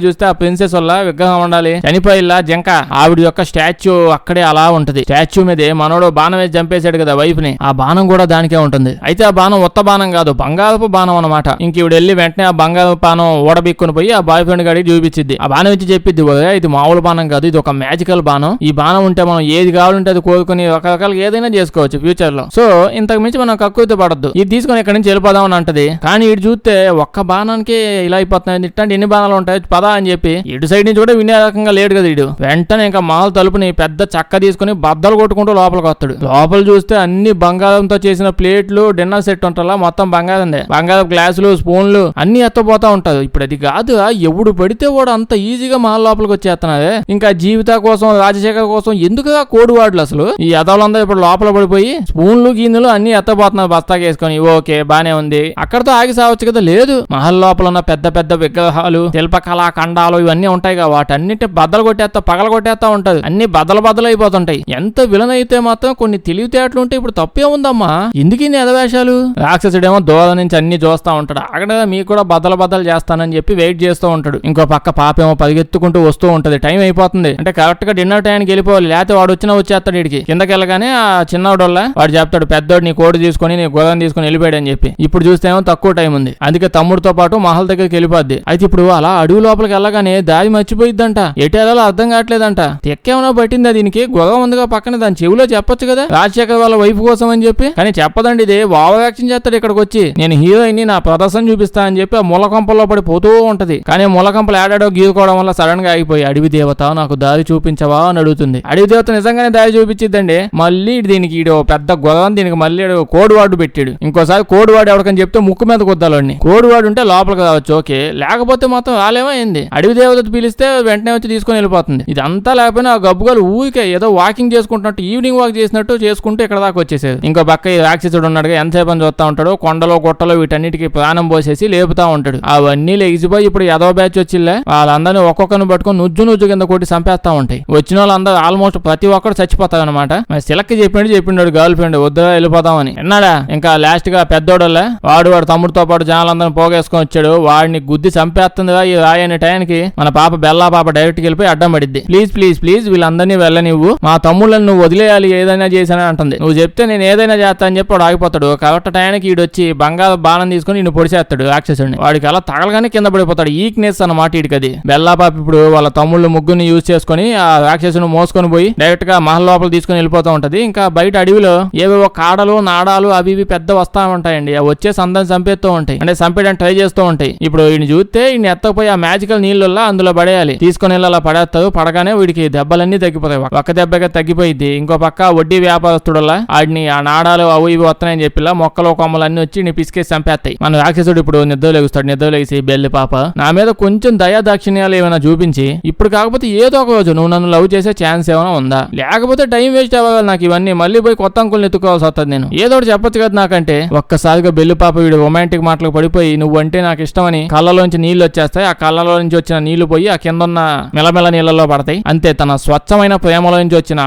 చూస్తే ఆ ప్రిన్సెస్ వల్ల విగ్రహం ఉండాలి చనిపోయిలా జంక ఆవిడ యొక్క స్టాచ్యూ అక్కడే అలా ఉంటది. స్టాచ్యూ మీదే మనోడు బాణం వేసి చంపేశాడు కదా వైఫ్ ని, ఆ బాణం కూడా దానికే ఉంటుంది. అయితే ఆ బాణం ఉత్త బాణం కాదు బంగారపు బాణం అనమాట. ఇంక ఈవిడ వెళ్ళి వెంటనే ఆ బంగారపు బాణం ఓడబిక్కుని పోయి ఆ బాయ్ ఫ్రెండ్ గారికి చూపించింది. ఆ బాణం ఇచ్చి చెప్పిద్ది ఇది మామూలు బాణం కాదు, ఇది ఒక మ్యాజికల్ బాణం, ఈ బాణం ఉంటే మనం ఏది కావాలంటే అది కోరుకుని రకరకాలుగా ఏదైనా చేసుకోవచ్చు ఫ్యూచర్ లో, సో ఇంతకు మించి మనం కక్కువతో పడద్దు, ఇది తీసుకొని ఇక్కడ నుంచి వెళ్ళిపోదాం అని అంటది. కానీ ఇటు చూస్తే ఒక్క బాణానికి ఇలా అయిపోతున్నాయి, ఇట్లాంటి ఎన్ని బాణాలు ఉంటాయి పదా అని చెప్పి ఇటు సైడ్ నుంచి కూడా వినే రకంగా లేడు కదా ఇడు. వెంటనే ఇంకా మాల్ తలుపుని పెద్ద చక్క తీసుకుని బద్దలు కొట్టుకుంటూ లోపలికి వస్తాడు. లోపల చూస్తే అన్ని బంగారంతో చేసిన ప్లేట్లు డిన్నర్ సెట్ ఉంటారా మొత్తం బంగారందే, బంగారం గ్లాసులు స్పూన్లు అన్ని ఎత్తపోతా ఉంటారు. ఇప్పుడు అది కాదు ఎవడు పడితే వాడు అంత ఈజీగా మాల్ లోపలికి వచ్చేస్తున్నారే. ఇంకా జీవిత కోసం రాజశేఖర్ కోసం ఎందుకుగా కోడి వాడులు అసలు ఈ ఎదవలందరూ ఇప్పుడు లోపల పడిపోయి స్పూన్లు గిన్నెలు అన్ని ఎత్తపోతున్నారు బస్తాకి వేసుకొని. ఓకే బానే ఉంది, అక్కడతో ఆగి సావచ్చు కదా, లేదు మహల్ లోపల ఉన్న పెద్ద పెద్ద విగ్రహాలు శిల్పకళా ఖండాలు ఇవన్నీ ఉంటాయి కదా వాటన్నిటి బద్దలు కొట్టేస్తా పగల కొట్టేస్తా ఉంటది, అన్ని బద్దలు అయిపోతుంటాయి. ఎంత విలన్ అయితే మాత్రం కొన్ని తెలివితేటలు ఉంటే ఇప్పుడు తప్పే ఉందమ్మా, ఎందుకు ఇన్ని ఎదవేషాలు. రాక్షసుడేమో దూరం నుంచి అన్ని చూస్తా ఉంటాడు, అక్కడ మీకు కూడా బద్దలు చేస్తానని చెప్పి వెయిట్ చేస్తూ ఉంటాడు. ఇంకో పక్క పాపేమో పరిగెత్తుకుంటూ వస్తూ ఉంటది, టైం అయిపోతుంది అంటే కరెక్ట్ గా డిన్నర్ టైంకి వెళ్ళిపోవాలి, లేకపోతే వాడు వచ్చేస్తాడు ఇడికి. కిందకి వెళ్ళగానే ఆ చిన్నోడోళ్ళ వాడు చెప్తాడు పెద్దోడు నీ కోడి తీసుకొని నీ గుర్రం తీసుకొని వెళ్ళిపోయాడు అని చెప్పి. ఇప్పుడు చూస్తే ఏమో తక్కువ టైం ఉంది, అందుకే తమ్ముడితో పాటు మహల్ దగ్గరికి వెళ్ళిపోద్ది. అయితే ఇప్పుడు అలా అడవి లోపలికి వెళ్ళగానే దారి మర్చిపోయిద్దంట, ఎటు వెళ్ళాలో అర్థం కావట్లేదంట. తెక్కేమన్నా పట్టిందా దీనికి, గుర్రం ఉందిగా పక్కన దాని చెవిలో చెప్పొచ్చు కదా రాజశేఖర్ వాళ్ళ వైఫ్ కోసం అని చెప్పి, కానీ చెప్పదండి. ఇది ఓవర్ యాక్షన్ చేస్తాడు ఇక్కడికి వచ్చి, నేను హీరోయిన్ ని నా ప్రదర్శన చూపిస్తా అని చెప్పి ఆ ములకంపల్లో పడి పోతూ ఉంటది. కానీ ములకంపలు ఏడాడో గీరుకోవడం వల్ల సడన్ గా ఆగిపోయి అడవి దేవత నాకు దారి చూపించవా అని అడుగుతుంది. అడవి దేవత నిజంగానే దారి చూపించిద్దండి. మళ్ళీ దీనికి పెద్ద గుర్రం దీనికి మళ్ళీ కోడివాడు పెట్టాడు. ఇంకోసారి కోడివాడు ఎవరికని చెప్తే ముక్కు మీద కుద్దాలని, కోడివాడు ఉంటే లోపలికి రావచ్చు ఓకే, లేకపోతే మాత్రం రాలేమైంది. అడవి దేవత పిలిస్తే వెంటనే వచ్చి తీసుకుని వెళ్ళిపోతుంది. ఇదంతా లేకపోయినా ఆ గబ్బుగాలు ఊరికే ఏదో వాకింగ్ చేసుకుంటున్నట్టు ఈవినింగ్ వాక్ చేసినట్టు చేసుకుంటూ ఇక్కడ దాకా వచ్చేసేది. ఇంకో పక్క ఈ రాక్షసుడు ఉన్నాడుగా ఎంతసేపు అని చూస్తా ఉంటాడు, కొండలో గుట్టలో వీటన్నిటికీ ప్రాణం పోసేసి లేపుతా ఉంటాడు. అవన్నీ లెగిసిపోయి ఇప్పుడు ఏదో బ్యాచ్ వచ్చిల్లే వాళ్ళందరినీ ఒక్కొక్కరిని పట్టుకొని నుజ్జు కింద కొట్టి చంపేస్తా ఉంటాయి. వచ్చిన వాళ్ళందరూ ఆల్మోస్ట్ ప్రతి ఒక్కరు చచ్చిపోతారు అనమాట. సిలక్కి చెప్పిండు గర్ల్ ఫ్రెండ్ వద్దురా వెళ్ళిపోతామని విన్నాడా. ఇంకా లాస్ట్ గా పెద్దోడలే వాడు తమ్ముడితో పాటు జనాలందరినీ పోగేసుకొని వచ్చాడు, వాడిని గుద్ది చంపేస్తుందిగా ఈ రాయని టైంకి మన పాప బెల్లా పాప డైరెక్ట్ వెళ్ళిపోయి అడ్డం పడిద్ది. ప్లీజ్ వీళ్ళందరినీ వెళ్ళనివ్వు, మా తమ్ముళ్ళని నువ్వు వదిలేయాలి ఏదైనా చేశానని అంటుంది. నువ్వు చెప్తే నేను ఏదైనా చేస్తా అని చెప్పి వాడు ఆగిపోతాడు. కరెక్ట్ టైంకి ఈడొచ్చి బంగారు బాణం తీసుకుని ఈయన పొడిచేస్తాడు రాక్షసుడిని. వాడికి అలా తగలగానే కింద పడిపోతాడు. ఈక్నెస్ అన్నమాట వీడికి అది. బెల్లా పాప ఇప్పుడు వాళ్ళ తమ్ముళ్ళు ముగ్గురిని యూజ్ చేసుకుని ఆ రాక్షసుని మోసుకొని పోయి డైరెక్ట్ గా మహల్ లోపల తీసుకుని వెళ్ళిపోతూ ఉంటది. ఇంకా బయట అడవిలో ఏవేవో కాడలు నాడాలు అవి ఇవి పెద్ద వస్తా ఉంటాయండి, అవి వచ్చేసి అందరిని చంపేస్తూ ఉంటాయి, అంటే చంపేయడానికి ట్రై చేస్తూ ఉంటాయి. ఇప్పుడు వీడిని చూస్తే ఈయన ఎత్తపోయి ఆ మ్యాజికల్ నీళ్ళల్లో అందులో పడేయాలి, తీసుకుని వెళ్ళి అలా పడేస్తారు. పడగానే వీడికి దెబ్బలన్నీ తగ్గిపోతాయి, ఒక్క దెబ్బగా తగ్గిపోయింది. ఇంకో పక్క వడ్డీ వ్యాపారస్తుడల్లా ఆడిని ఆ నాడాలు అవి ఇవి వస్తున్నాయని చెప్పిలా మొక్కలు కొమ్మలు అన్ని వచ్చి పిసికేసి చంపేస్తాయి. మన రాక్షసుడు ఇప్పుడు నిద్ర లేసి బెల్లి పాప నా మీద కొంచెం దయా దాక్షిణ్యాలు ఏమైనా చూపించి ఇప్పుడు కాకపోతే ఏదో ఒక రోజు నువ్వు నన్ను లవ్ చేసే ఛాన్స్ ఏమైనా ఉందా, లేకపోతే టైం వేస్ట్ అవ్వాలి నాకు ఇవన్నీ మళ్ళీ పోయి కొత్త అంకుల్ని ఎత్తుకోవాల్సి వస్తుంది. నేను ఏదో ఒకటి చెప్పొచ్చు కదా నాకంటే. ఒక్కసారిగా బెల్లి పాప వీడు రొమాంటిక్ మాటలకు పడిపోయి నువ్వు అంటే నాకు ఇష్టమని కళ్ళలోంచి నీళ్లు వచ్చేస్తాయి. ఆ కళ్ళలో నుంచి వచ్చిన నీళ్లు పోయి ఆ కింద ఉన్న మెలమెల నీళ్ళలో పడతాయి. అంతే, తన స్వచ్ఛమైన ప్రేమలో నుంచి వచ్చిన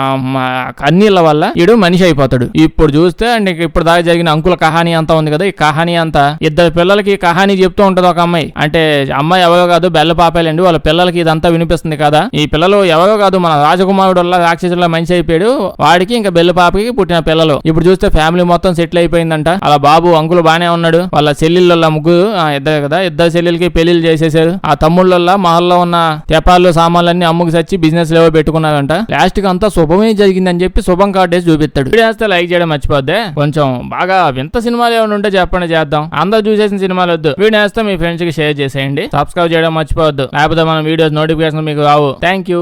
కన్నీళ్ల వల్ల వీడు మనిషి అయిపోతాడు. ఇప్పుడు చూస్తే అండ్ ఇప్పుడు దాకా జరిగిన అంకుల కహానీ అంతా ఉంది కదా, ఈ కహానీ అంతా ఇద్దరు పిల్లలకి కహానీ చెప్తూ ఉంటది ఒక అమ్మాయి. అంటే అమ్మాయి ఎవరో కాదు బెల్ల పాపేలండి, వాళ్ళ పిల్లలకి ఇదంతా వినిపిస్తుంది కదా. ఈ పిల్లలు ఎవరో కాదు మన రాజకుమారుడు వల్ల రాక్షసుల మనిషి అయిపోయాడు, వాడికి ఇంకా బెల్ల పాపకి పుట్టిన పిల్లలు. ఇప్పుడు చూస్తే ఫ్యామిలీ మొత్తం సెటిల్ అయిపోయిందంట. అలా బాబు అంకుల్ బానే ఉన్నాడు, వాళ్ళ చెల్లి చెల్లెళ్ళ ముగ్గురు ఇద్దరు కదా, ఇద్దరు చెల్లెలకి పెళ్లిళ్ళు చేసేసారు. ఆ తమ్ముళ్ళ మహల్లో ఉన్న తెపాలు సామాన్లన్నీ అమ్ముకు సచ్చి బిజినెస్ లేవో పెట్టుకున్నారంట. లాస్ట్ కి అంతా శుభమే జరిగిందని చెప్పి శుభం కార్డు వేసి చూపిస్తాడు. వీడియో వేస్తే లైక్ చేయడం మర్చిపోద్దే. కొంచెం బాగా వింత సినిమాలు ఏమైనా ఉంటే చెప్పండి, చేద్దాం. అందరూ చూసేసిన సినిమాలు వద్దు. వీడియో వేస్తే మీ ఫ్రెండ్స్ కి షేర్ చేసేయండి. సబ్స్క్రైబ్ చేయడం మర్చిపోవద్దు, లేకపోతే మన వీడియోస్ నోటిఫికేషన్ మీకు రావు. Thank you.